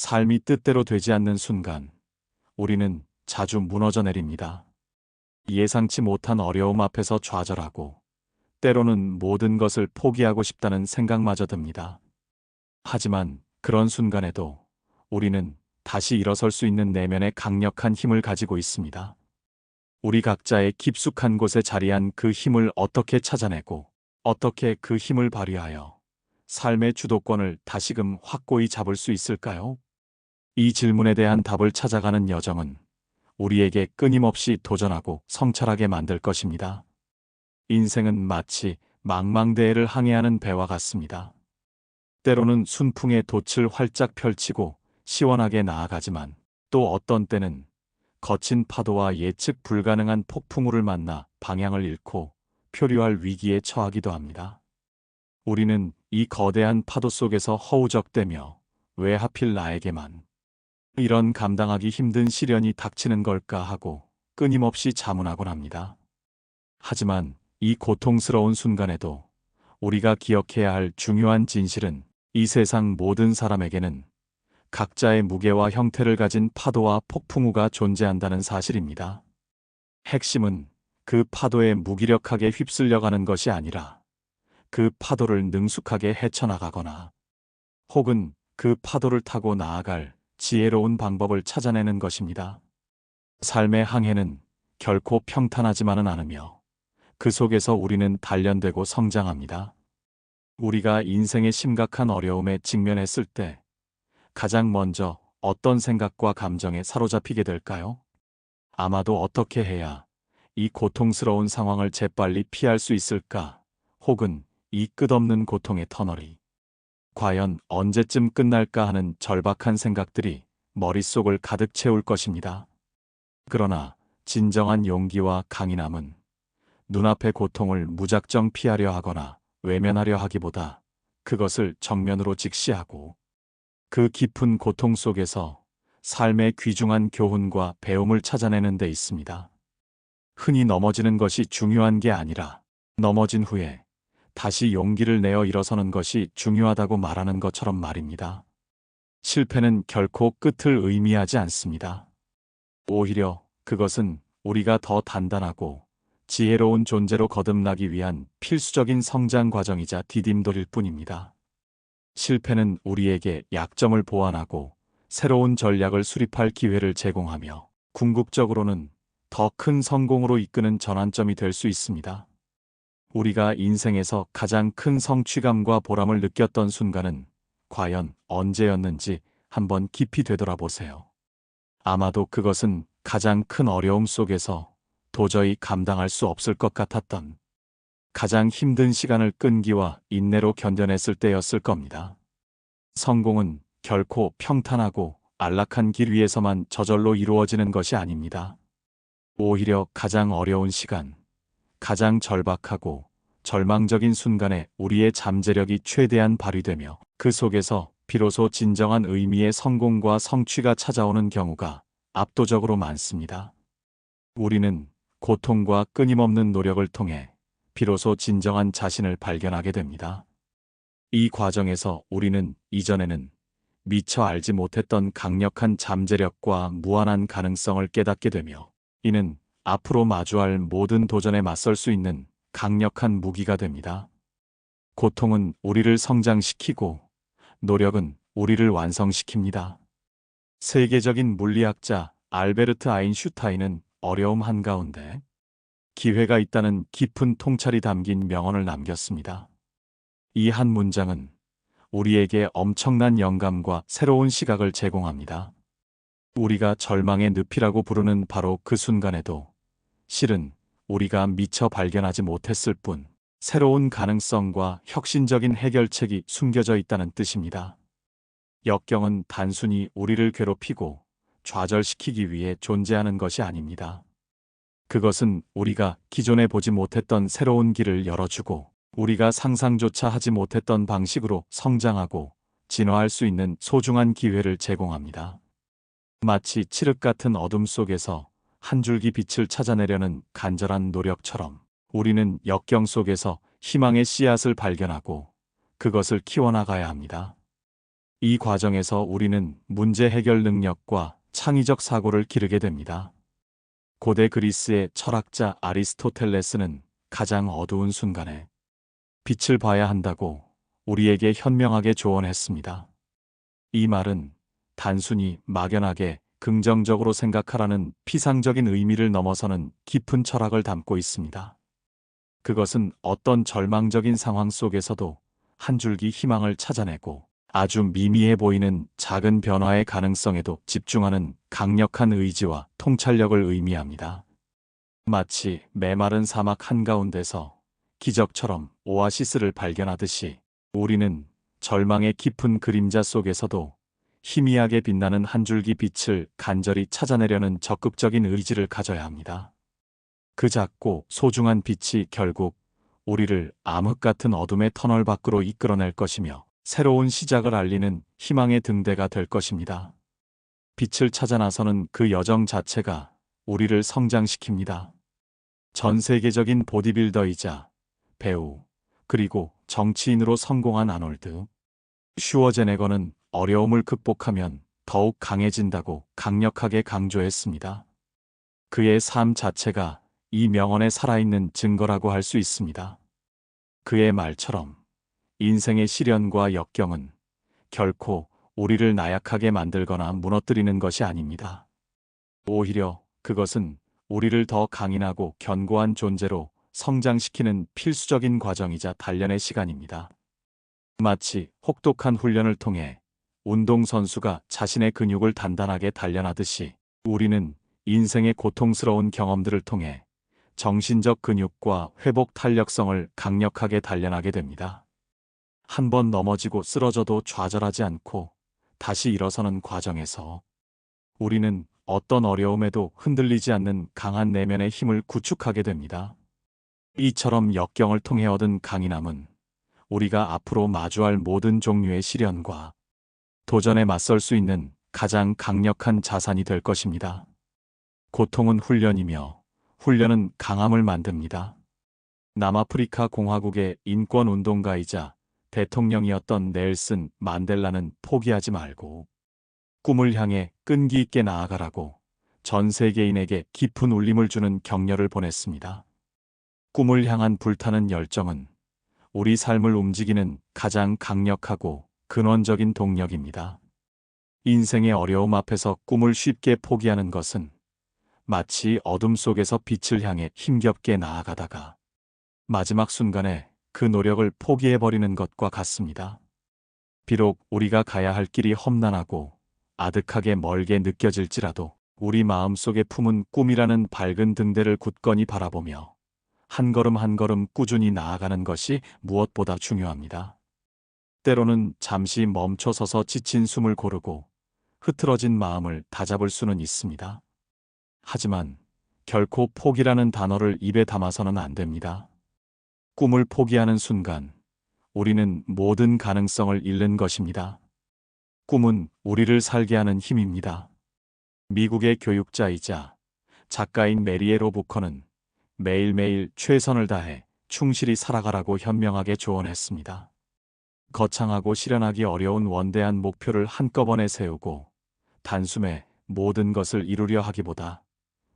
삶이 뜻대로 되지 않는 순간, 우리는 자주 무너져 내립니다. 예상치 못한 어려움 앞에서 좌절하고, 때로는 모든 것을 포기하고 싶다는 생각마저 듭니다. 하지만 그런 순간에도 우리는 다시 일어설 수 있는 내면의 강력한 힘을 가지고 있습니다. 우리 각자의 깊숙한 곳에 자리한 그 힘을 어떻게 찾아내고, 어떻게 그 힘을 발휘하여 삶의 주도권을 다시금 확고히 잡을 수 있을까요? 이 질문에 대한 답을 찾아가는 여정은 우리에게 끊임없이 도전하고 성찰하게 만들 것입니다. 인생은 마치 망망대해를 항해하는 배와 같습니다. 때로는 순풍의 돛을 활짝 펼치고 시원하게 나아가지만, 또 어떤 때는 거친 파도와 예측 불가능한 폭풍우를 만나 방향을 잃고 표류할 위기에 처하기도 합니다. 우리는 이 거대한 파도 속에서 허우적대며 왜 하필 나에게만 이런 감당하기 힘든 시련이 닥치는 걸까 하고 끊임없이 자문하곤 합니다. 하지만 이 고통스러운 순간에도 우리가 기억해야 할 중요한 진실은, 이 세상 모든 사람에게는 각자의 무게와 형태를 가진 파도와 폭풍우가 존재한다는 사실입니다. 핵심은 그 파도에 무기력하게 휩쓸려가는 것이 아니라, 그 파도를 능숙하게 헤쳐나가거나 혹은 그 파도를 타고 나아갈 지혜로운 방법을 찾아내는 것입니다. 삶의 항해는 결코 평탄하지만은 않으며, 그 속에서 우리는 단련되고 성장합니다. 우리가 인생의 심각한 어려움에 직면했을 때 가장 먼저 어떤 생각과 감정에 사로잡히게 될까요? 아마도 어떻게 해야 이 고통스러운 상황을 재빨리 피할 수 있을까? 혹은 이 끝없는 고통의 터널이 과연 언제쯤 끝날까 하는 절박한 생각들이 머릿속을 가득 채울 것입니다. 그러나 진정한 용기와 강인함은 눈앞의 고통을 무작정 피하려 하거나 외면하려 하기보다 그것을 정면으로 직시하고, 그 깊은 고통 속에서 삶의 귀중한 교훈과 배움을 찾아내는 데 있습니다. 흔히 넘어지는 것이 중요한 게 아니라, 넘어진 후에 다시 용기를 내어 일어서는 것이 중요하다고 말하는 것처럼 말입니다. 실패는 결코 끝을 의미하지 않습니다. 오히려 그것은 우리가 더 단단하고 지혜로운 존재로 거듭나기 위한 필수적인 성장 과정이자 디딤돌일 뿐입니다. 실패는 우리에게 약점을 보완하고 새로운 전략을 수립할 기회를 제공하며, 궁극적으로는 더 큰 성공으로 이끄는 전환점이 될 수 있습니다. 우리가 인생에서 가장 큰 성취감과 보람을 느꼈던 순간은 과연 언제였는지 한번 깊이 되돌아보세요. 아마도 그것은 가장 큰 어려움 속에서 도저히 감당할 수 없을 것 같았던, 가장 힘든 시간을 끈기와 인내로 견뎌냈을 때였을 겁니다. 성공은 결코 평탄하고 안락한 길 위에서만 저절로 이루어지는 것이 아닙니다. 오히려 가장 어려운 시간, 가장 절박하고 절망적인 순간에 우리의 잠재력이 최대한 발휘되며, 그 속에서 비로소 진정한 의미의 성공과 성취가 찾아오는 경우가 압도적으로 많습니다. 우리는 고통과 끊임없는 노력을 통해 비로소 진정한 자신을 발견하게 됩니다. 이 과정에서 우리는 이전에는 미처 알지 못했던 강력한 잠재력과 무한한 가능성을 깨닫게 되며, 이는 앞으로 마주할 모든 도전에 맞설 수 있는 강력한 무기가 됩니다. 고통은 우리를 성장시키고, 노력은 우리를 완성시킵니다. 세계적인 물리학자 알베르트 아인슈타인은 어려움 한가운데 기회가 있다는 깊은 통찰이 담긴 명언을 남겼습니다. 이 한 문장은 우리에게 엄청난 영감과 새로운 시각을 제공합니다. 우리가 절망의 늪이라고 부르는 바로 그 순간에도 실은 우리가 미처 발견하지 못했을 뿐 새로운 가능성과 혁신적인 해결책이 숨겨져 있다는 뜻입니다. 역경은 단순히 우리를 괴롭히고 좌절시키기 위해 존재하는 것이 아닙니다. 그것은 우리가 기존에 보지 못했던 새로운 길을 열어주고, 우리가 상상조차 하지 못했던 방식으로 성장하고 진화할 수 있는 소중한 기회를 제공합니다. 마치 칠흑 같은 어둠 속에서 한 줄기 빛을 찾아내려는 간절한 노력처럼, 우리는 역경 속에서 희망의 씨앗을 발견하고 그것을 키워나가야 합니다. 이 과정에서 우리는 문제 해결 능력과 창의적 사고를 기르게 됩니다. 고대 그리스의 철학자 아리스토텔레스는 가장 어두운 순간에 빛을 봐야 한다고 우리에게 현명하게 조언했습니다. 이 말은 단순히 막연하게 긍정적으로 생각하라는 피상적인 의미를 넘어서는 깊은 철학을 담고 있습니다. 그것은 어떤 절망적인 상황 속에서도 한 줄기 희망을 찾아내고 아주 미미해 보이는 작은 변화의 가능성에도 집중하는 강력한 의지와 통찰력을 의미합니다. 마치 메마른 사막 한가운데서 기적처럼 오아시스를 발견하듯이 우리는 절망의 깊은 그림자 속에서도 희미하게 빛나는 한 줄기 빛을 간절히 찾아내려는 적극적인 의지를 가져야 합니다. 그 작고 소중한 빛이 결국 우리를 암흑 같은 어둠의 터널 밖으로 이끌어낼 것이며 새로운 시작을 알리는 희망의 등대가 될 것입니다. 빛을 찾아 나서는 그 여정 자체가 우리를 성장시킵니다. 전 세계적인 보디빌더이자 배우, 그리고 정치인으로 성공한 아놀드 슈워제네거는 어려움을 극복하면 더욱 강해진다고 강력하게 강조했습니다. 그의 삶 자체가 이 명언에 살아있는 증거라고 할 수 있습니다. 그의 말처럼 인생의 시련과 역경은 결코 우리를 나약하게 만들거나 무너뜨리는 것이 아닙니다. 오히려 그것은 우리를 더 강인하고 견고한 존재로 성장시키는 필수적인 과정이자 단련의 시간입니다. 마치 혹독한 훈련을 통해 운동선수가 자신의 근육을 단단하게 단련하듯이 우리는 인생의 고통스러운 경험들을 통해 정신적 근육과 회복 탄력성을 강력하게 단련하게 됩니다. 한 번 넘어지고 쓰러져도 좌절하지 않고 다시 일어서는 과정에서 우리는 어떤 어려움에도 흔들리지 않는 강한 내면의 힘을 구축하게 됩니다. 이처럼 역경을 통해 얻은 강인함은 우리가 앞으로 마주할 모든 종류의 시련과 도전에 맞설 수 있는 가장 강력한 자산이 될 것입니다. 고통은 훈련이며 훈련은 강함을 만듭니다. 남아프리카 공화국의 인권운동가이자 대통령이었던 넬슨 만델라는 포기하지 말고 꿈을 향해 끈기 있게 나아가라고 전 세계인에게 깊은 울림을 주는 격려를 보냈습니다. 꿈을 향한 불타는 열정은 우리 삶을 움직이는 가장 강력하고 근원적인 동력입니다. 인생의 어려움 앞에서 꿈을 쉽게 포기하는 것은 마치 어둠 속에서 빛을 향해 힘겹게 나아가다가 마지막 순간에 그 노력을 포기해버리는 것과 같습니다. 비록 우리가 가야 할 길이 험난하고 아득하게 멀게 느껴질지라도 우리 마음속에 품은 꿈이라는 밝은 등대를 굳건히 바라보며 한 걸음 한 걸음 꾸준히 나아가는 것이 무엇보다 중요합니다. 때로는 잠시 멈춰서서 지친 숨을 고르고 흐트러진 마음을 다잡을 수는 있습니다. 하지만 결코 포기라는 단어를 입에 담아서는 안 됩니다. 꿈을 포기하는 순간 우리는 모든 가능성을 잃는 것입니다. 꿈은 우리를 살게 하는 힘입니다. 미국의 교육자이자 작가인 메리에 로부커는 매일매일 최선을 다해 충실히 살아가라고 현명하게 조언했습니다. 거창하고 실현하기 어려운 원대한 목표를 한꺼번에 세우고 단숨에 모든 것을 이루려 하기보다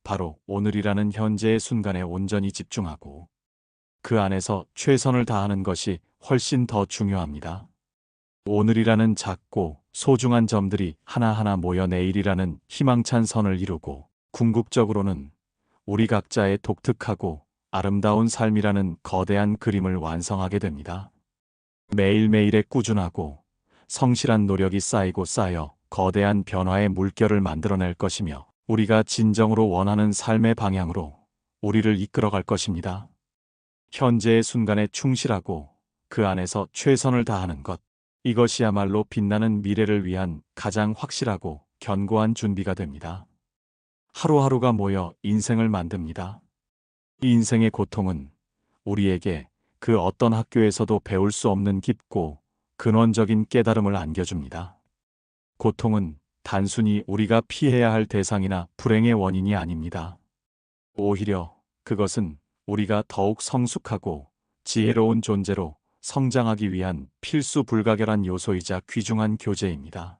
바로 오늘이라는 현재의 순간에 온전히 집중하고 그 안에서 최선을 다하는 것이 훨씬 더 중요합니다. 오늘이라는 작고 소중한 점들이 하나하나 모여 내일이라는 희망찬 선을 이루고 궁극적으로는 우리 각자의 독특하고 아름다운 삶이라는 거대한 그림을 완성하게 됩니다. 매일매일의 꾸준하고 성실한 노력이 쌓이고 쌓여 거대한 변화의 물결을 만들어낼 것이며 우리가 진정으로 원하는 삶의 방향으로 우리를 이끌어갈 것입니다. 현재의 순간에 충실하고 그 안에서 최선을 다하는 것, 이것이야말로 빛나는 미래를 위한 가장 확실하고 견고한 준비가 됩니다. 하루하루가 모여 인생을 만듭니다. 이 인생의 고통은 우리에게 그 어떤 학교에서도 배울 수 없는 깊고 근원적인 깨달음을 안겨줍니다. 고통은 단순히 우리가 피해야 할 대상이나 불행의 원인이 아닙니다. 오히려 그것은 우리가 더욱 성숙하고 지혜로운 존재로 성장하기 위한 필수 불가결한 요소이자 귀중한 교재입니다.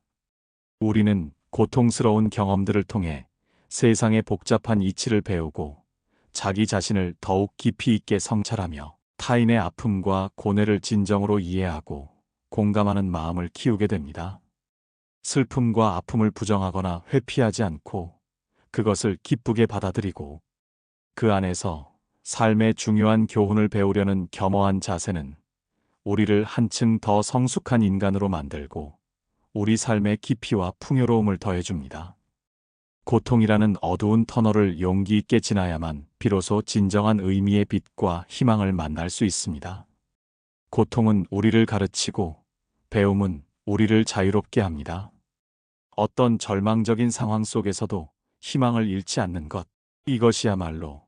우리는 고통스러운 경험들을 통해 세상의 복잡한 이치를 배우고 자기 자신을 더욱 깊이 있게 성찰하며 타인의 아픔과 고뇌를 진정으로 이해하고 공감하는 마음을 키우게 됩니다. 슬픔과 아픔을 부정하거나 회피하지 않고 그것을 기쁘게 받아들이고 그 안에서 삶의 중요한 교훈을 배우려는 겸허한 자세는 우리를 한층 더 성숙한 인간으로 만들고 우리 삶의 깊이와 풍요로움을 더해줍니다. 고통이라는 어두운 터널을 용기 있게 지나야만 비로소 진정한 의미의 빛과 희망을 만날 수 있습니다. 고통은 우리를 가르치고 배움은 우리를 자유롭게 합니다. 어떤 절망적인 상황 속에서도 희망을 잃지 않는 것, 이것이야말로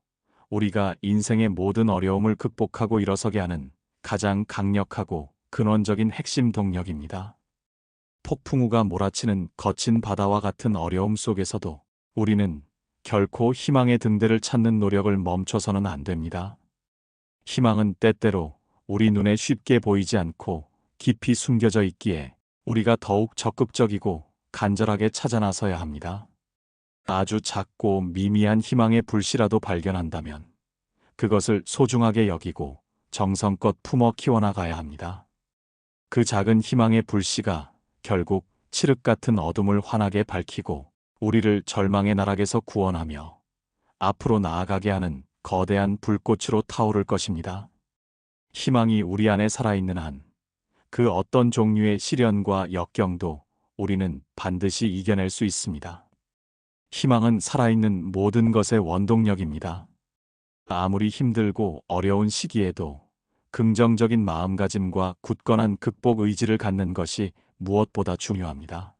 우리가 인생의 모든 어려움을 극복하고 일어서게 하는 가장 강력하고 근원적인 핵심 동력입니다. 폭풍우가 몰아치는 거친 바다와 같은 어려움 속에서도 우리는 결코 희망의 등대를 찾는 노력을 멈춰서는 안 됩니다. 희망은 때때로 우리 눈에 쉽게 보이지 않고 깊이 숨겨져 있기에 우리가 더욱 적극적이고 간절하게 찾아 나서야 합니다. 아주 작고 미미한 희망의 불씨라도 발견한다면 그것을 소중하게 여기고 정성껏 품어 키워나가야 합니다. 그 작은 희망의 불씨가 결국 칠흑 같은 어둠을 환하게 밝히고 우리를 절망의 나락에서 구원하며 앞으로 나아가게 하는 거대한 불꽃으로 타오를 것입니다. 희망이 우리 안에 살아있는 한 그 어떤 종류의 시련과 역경도 우리는 반드시 이겨낼 수 있습니다. 희망은 살아있는 모든 것의 원동력입니다. 아무리 힘들고 어려운 시기에도 긍정적인 마음가짐과 굳건한 극복 의지를 갖는 것이 무엇보다 중요합니다.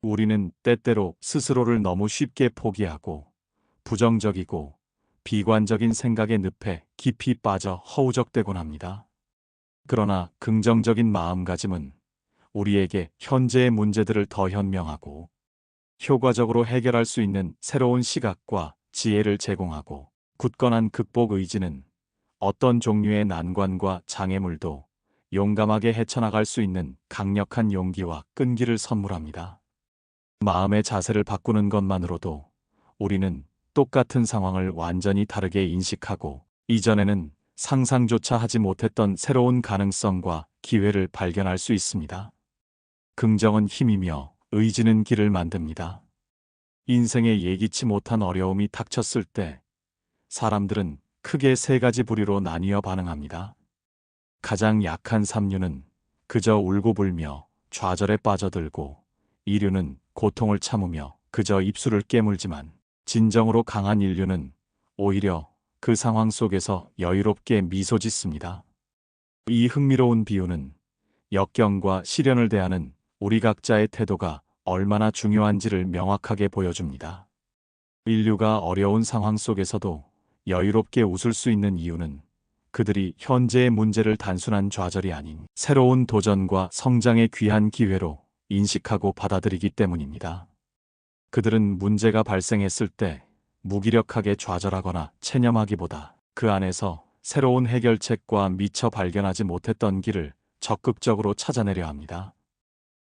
우리는 때때로 스스로를 너무 쉽게 포기하고 부정적이고 비관적인 생각의 늪에 깊이 빠져 허우적대곤 합니다. 그러나 긍정적인 마음가짐은 우리에게 현재의 문제들을 더 현명하고 효과적으로 해결할 수 있는 새로운 시각과 지혜를 제공하고 굳건한 극복 의지는 어떤 종류의 난관과 장애물도 용감하게 헤쳐나갈 수 있는 강력한 용기와 끈기를 선물합니다. 마음의 자세를 바꾸는 것만으로도 우리는 똑같은 상황을 완전히 다르게 인식하고 이전에는 상상조차 하지 못했던 새로운 가능성과 기회를 발견할 수 있습니다. 긍정은 힘이며 의지는 길을 만듭니다. 인생에 예기치 못한 어려움이 닥쳤을 때 사람들은 크게 세 가지 부류로 나뉘어 반응합니다. 가장 약한 삼류는 그저 울고불며 좌절에 빠져들고, 이류는 고통을 참으며 그저 입술을 깨물지만 진정으로 강한 인류는 오히려 그 상황 속에서 여유롭게 미소 짓습니다. 이 흥미로운 비유는 역경과 시련을 대하는 우리 각자의 태도가 얼마나 중요한지를 명확하게 보여줍니다. 인류가 어려운 상황 속에서도 여유롭게 웃을 수 있는 이유는 그들이 현재의 문제를 단순한 좌절이 아닌 새로운 도전과 성장의 귀한 기회로 인식하고 받아들이기 때문입니다. 그들은 문제가 발생했을 때 무기력하게 좌절하거나 체념하기보다 그 안에서 새로운 해결책과 미처 발견하지 못했던 길을 적극적으로 찾아내려 합니다.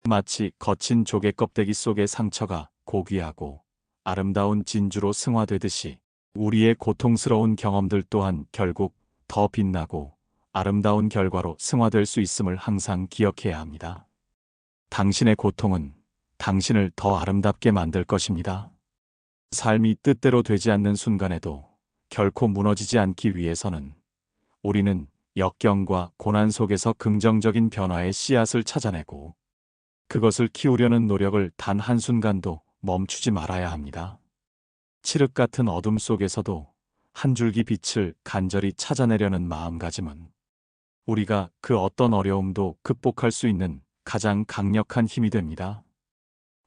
마치 거친 조개 껍데기 속의 상처가 고귀하고 아름다운 진주로 승화되듯이 우리의 고통스러운 경험들 또한 결국 더 빛나고 아름다운 결과로 승화될 수 있음을 항상 기억해야 합니다. 당신의 고통은 당신을 더 아름답게 만들 것입니다. 삶이 뜻대로 되지 않는 순간에도 결코 무너지지 않기 위해서는 우리는 역경과 고난 속에서 긍정적인 변화의 씨앗을 찾아내고 그것을 키우려는 노력을 단 한순간도 멈추지 말아야 합니다. 칠흑 같은 어둠 속에서도 한 줄기 빛을 간절히 찾아내려는 마음가짐은 우리가 그 어떤 어려움도 극복할 수 있는 가장 강력한 힘이 됩니다.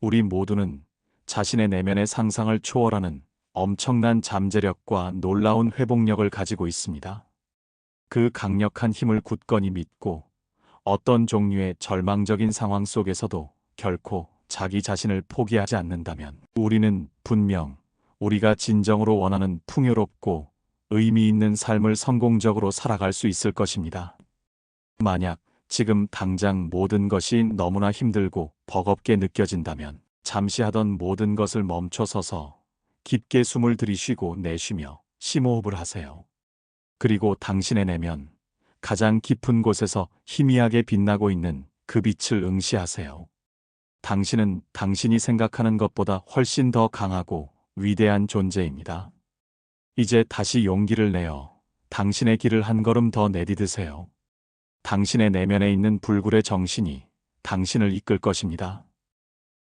우리 모두는 자신의 내면의 상상을 초월하는 엄청난 잠재력과 놀라운 회복력을 가지고 있습니다. 그 강력한 힘을 굳건히 믿고 어떤 종류의 절망적인 상황 속에서도 결코 자기 자신을 포기하지 않는다면 우리는 분명 우리가 진정으로 원하는 풍요롭고 의미 있는 삶을 성공적으로 살아갈 수 있을 것입니다. 만약 지금 당장 모든 것이 너무나 힘들고 버겁게 느껴진다면 잠시 하던 모든 것을 멈춰서서 깊게 숨을 들이쉬고 내쉬며 심호흡을 하세요. 그리고 당신의 내면, 가장 깊은 곳에서 희미하게 빛나고 있는 그 빛을 응시하세요. 당신은 당신이 생각하는 것보다 훨씬 더 강하고 위대한 존재입니다. 이제 다시 용기를 내어 당신의 길을 한 걸음 더 내디드세요. 당신의 내면에 있는 불굴의 정신이 당신을 이끌 것입니다.